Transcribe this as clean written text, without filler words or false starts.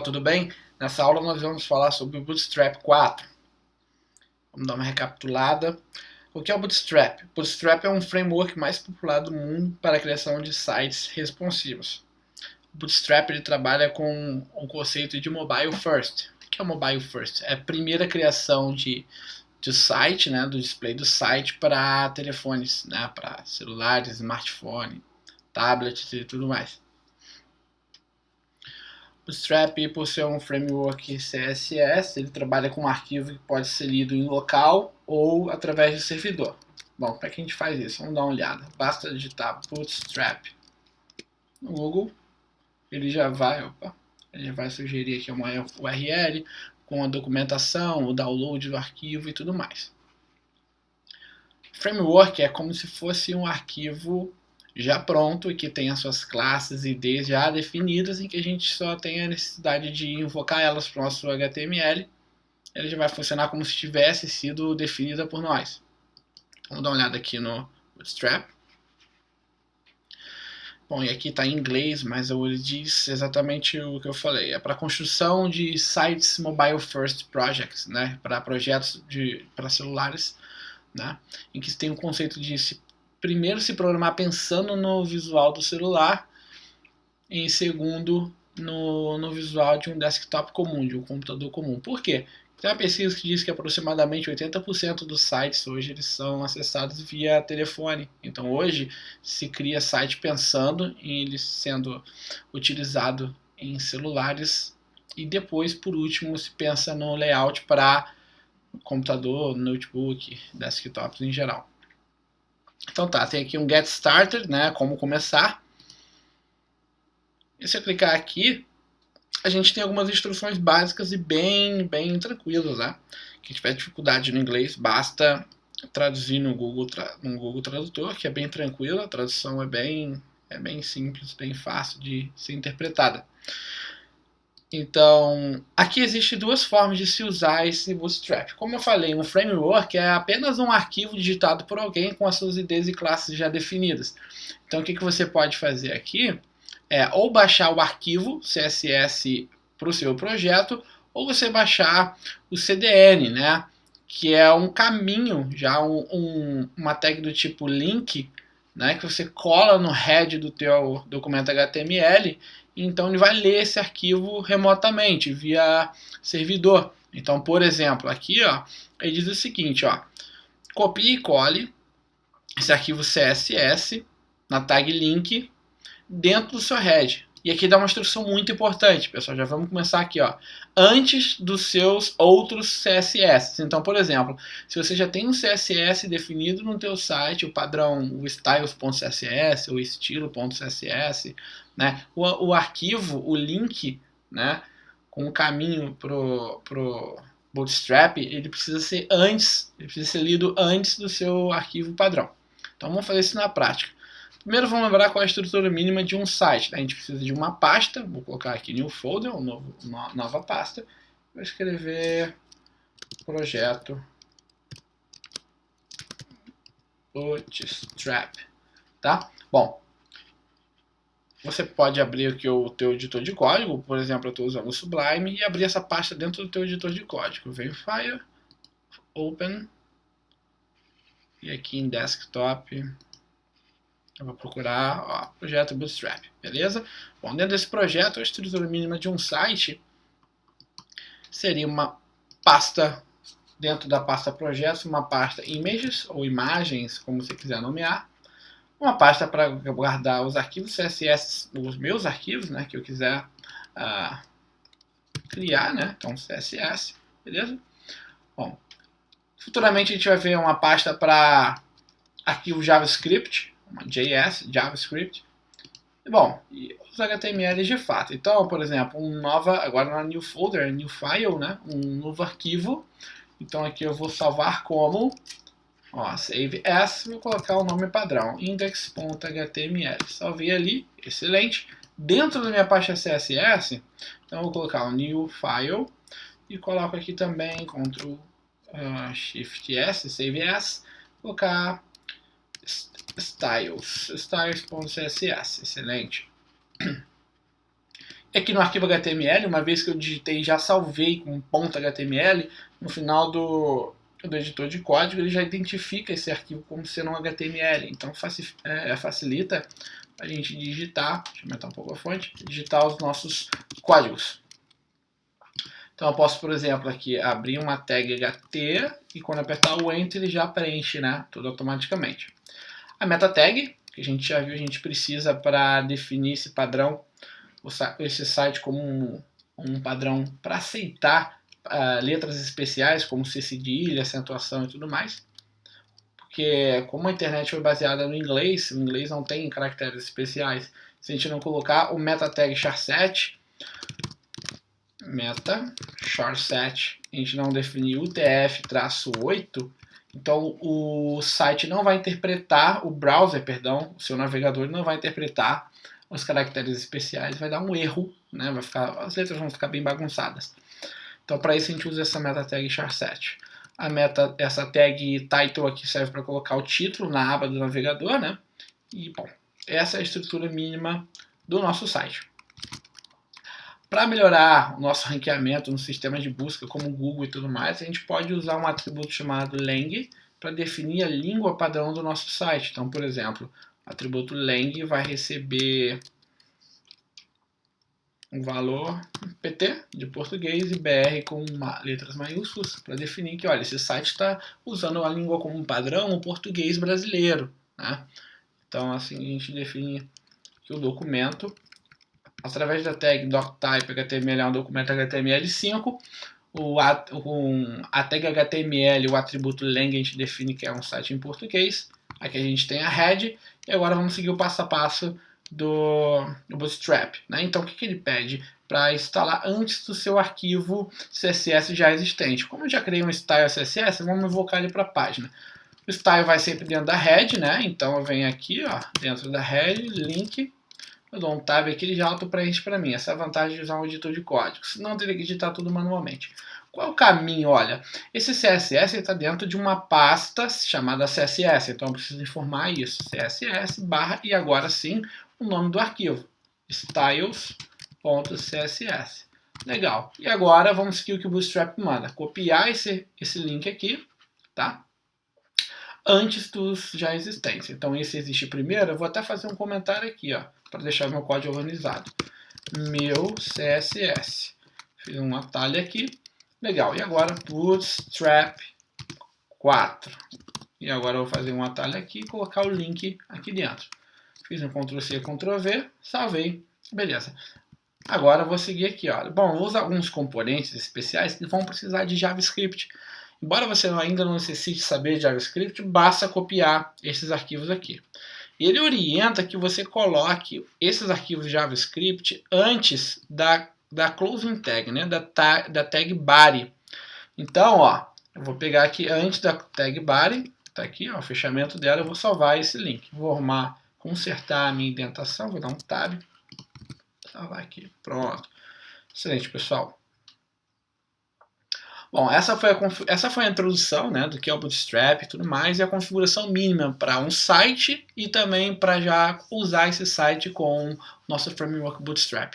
Tudo bem? Nessa aula nós vamos falar sobre o Bootstrap 4. Vamos dar uma recapitulada. O que é o Bootstrap? O Bootstrap é um framework mais popular do mundo para a criação de sites responsivos. O Bootstrap ele trabalha com o conceito de mobile first. O que é o mobile first? É a primeira criação de site, né, do display do site para telefones, né, para celulares, smartphone, tablets e tudo mais. O Bootstrap, por ser um framework CSS, ele trabalha com um arquivo que pode ser lido em local ou através do servidor. Bom, para que a gente faz isso? Vamos dar uma olhada. Basta digitar Bootstrap no Google, ele já vai sugerir aqui uma URL com a documentação, o download do arquivo e tudo mais. Framework é como se fosse um arquivo já pronto e que tem as suas classes e IDs já definidas em que a gente só tem a necessidade de invocar elas para o nosso HTML. Ele já vai funcionar como se tivesse sido definida por nós. Vamos dar uma olhada aqui no Bootstrap. Bom, e aqui está em inglês, mas ele diz exatamente o que eu falei. É para construção de sites mobile first projects, né? Para projetos para celulares, né? Em que tem o conceito de primeiro se programar pensando no visual do celular, e em segundo no visual de um desktop comum, de um computador comum. Por quê? Tem uma pesquisa que diz que aproximadamente 80% dos sites hoje eles são acessados via telefone. Então hoje se cria site pensando em ele sendo utilizado em celulares e depois, por último, se pensa no layout para computador, notebook, desktops em geral. Então tá, tem aqui um Get Started, né, como começar. E se eu clicar aqui, a gente tem algumas instruções básicas e bem tranquilas, né? Quem tiver dificuldade no inglês, basta traduzir no Google Tradutor, que é bem tranquilo, a tradução é bem simples, bem fácil de ser interpretada. Então, aqui existem duas formas de se usar esse Bootstrap. Como eu falei, um framework é apenas um arquivo digitado por alguém com as suas IDs e classes já definidas. Então, o que você pode fazer aqui é ou baixar o arquivo CSS para o seu projeto, ou você baixar o CDN, né? Que é um caminho, já uma tag do tipo link, né? Que você cola no head do teu documento HTML. Então ele vai ler esse arquivo remotamente, via servidor. Então, por exemplo, aqui ó, ele diz o seguinte, ó, copie e cole esse arquivo CSS na tag link dentro do seu head. E aqui dá uma instrução muito importante, pessoal. Já vamos começar aqui, ó. Antes dos seus outros CSS. Então, por exemplo, se você já tem um CSS definido no teu site, o padrão, o styles.css ou estilo.css, né? O arquivo, o link, né? Com o caminho pro Bootstrap, ele precisa ser lido antes do seu arquivo padrão. Então, vamos fazer isso na prática. Primeiro vamos lembrar qual é a estrutura mínima de um site. A gente precisa de uma pasta, vou colocar aqui new folder, uma nova pasta. Vou escrever projeto Bootstrap, tá? Bom, você pode abrir aqui o teu editor de código, por exemplo, eu estou usando o Sublime, e abrir essa pasta dentro do teu editor de código. Vem File, Open, e aqui em Desktop eu vou procurar, ó, projeto Bootstrap, beleza? Bom, dentro desse projeto, a estrutura mínima de um site seria uma pasta, dentro da pasta projetos, uma pasta images, ou imagens, como você quiser nomear, uma pasta para guardar os arquivos CSS, os meus arquivos, né, que eu quiser criar, né, então CSS, beleza? Bom, futuramente a gente vai ver uma pasta para arquivo JavaScript, uma JS, JavaScript. Bom, e os HTML de fato. Então, por exemplo, agora na new folder, new file, né? Um novo arquivo. Então aqui eu vou salvar como, ó, save as, vou colocar o nome padrão, index.html. Salvei ali, excelente. Dentro da minha pasta CSS, então eu vou colocar o new file e coloco aqui também Ctrl Shift S, save as, colocar styles.css, excelente. Aqui no arquivo HTML, uma vez que eu digitei e já salvei com .html, no final do editor de código ele já identifica esse arquivo como sendo um HTML. Então facilita a gente digitar, deixa eu aumentar um pouco a fonte, digitar os nossos códigos. Então eu posso, por exemplo, aqui abrir uma tag HT e quando apertar o Enter ele já preenche, né, tudo automaticamente. A meta tag, que a gente já viu, a gente precisa para definir esse padrão, esse site como um padrão para aceitar letras especiais como C cedilha, acentuação e tudo mais. Porque como a internet foi baseada no inglês, o inglês não tem caracteres especiais. Se a gente não colocar o meta tag char7, meta char7, a gente não definir UTF-8, então o site não vai interpretar, o browser, perdão, o seu navegador não vai interpretar os caracteres especiais, vai dar um erro, né? As letras vão ficar bem bagunçadas. Então para isso a gente usa essa meta tag char7. Essa tag title aqui serve para colocar o título na aba do navegador, né? E bom, essa é a estrutura mínima do nosso site. Para melhorar o nosso ranqueamento no sistema de busca como Google e tudo mais, a gente pode usar um atributo chamado lang para definir a língua padrão do nosso site. Então, por exemplo, o atributo lang vai receber um valor PT de português e BR com letras maiúsculas para definir que, olha, esse site está usando a língua como padrão o português brasileiro, né? Então, assim, a gente define que o documento, através da tag doctype HTML é um documento HTML5, a tag HTML, o atributo lang, a gente define que é um site em português. Aqui a gente tem a head e agora vamos seguir o passo a passo do Bootstrap, né? Então o que ele pede? Para instalar antes do seu arquivo CSS já existente. Como eu já criei um style CSS, vamos invocar ele para a página. O style vai sempre dentro da head, né? Então eu venho aqui, ó, dentro da head, link, eu dou um tab aqui, ele já auto-preenche para mim. Essa é a vantagem de usar um editor de código, senão eu teria que editar tudo manualmente. Qual é o caminho? Olha, esse CSS está dentro de uma pasta chamada CSS, então eu preciso informar isso, CSS barra, e agora sim, o nome do arquivo, styles.css. Legal. E agora vamos seguir o que o Bootstrap manda, copiar esse link aqui, tá? Antes dos já existentes. Então esse existe primeiro, eu vou até fazer um comentário aqui, ó, para deixar meu código organizado. Meu CSS. Fiz um atalho aqui. Legal. E agora Bootstrap 4. E agora eu vou fazer um atalho aqui e colocar o link aqui dentro. Fiz um Ctrl+C, Ctrl+V, salvei. Beleza. Agora eu vou seguir aqui, ó. Bom, eu vou usar alguns componentes especiais que vão precisar de JavaScript. Embora você ainda não necessite saber de JavaScript, basta copiar esses arquivos aqui. Ele orienta que você coloque esses arquivos JavaScript antes da closing tag, né? da tag body. Então, ó, eu vou pegar aqui antes da tag body, tá aqui, ó, o fechamento dela, eu vou salvar esse link. Vou consertar a minha indentação, vou dar um tab, salvar aqui, pronto. Excelente, pessoal. Bom, essa foi a introdução, né, do que é o Bootstrap e tudo mais, e a configuração mínima para um site e também para já usar esse site com o nosso framework Bootstrap.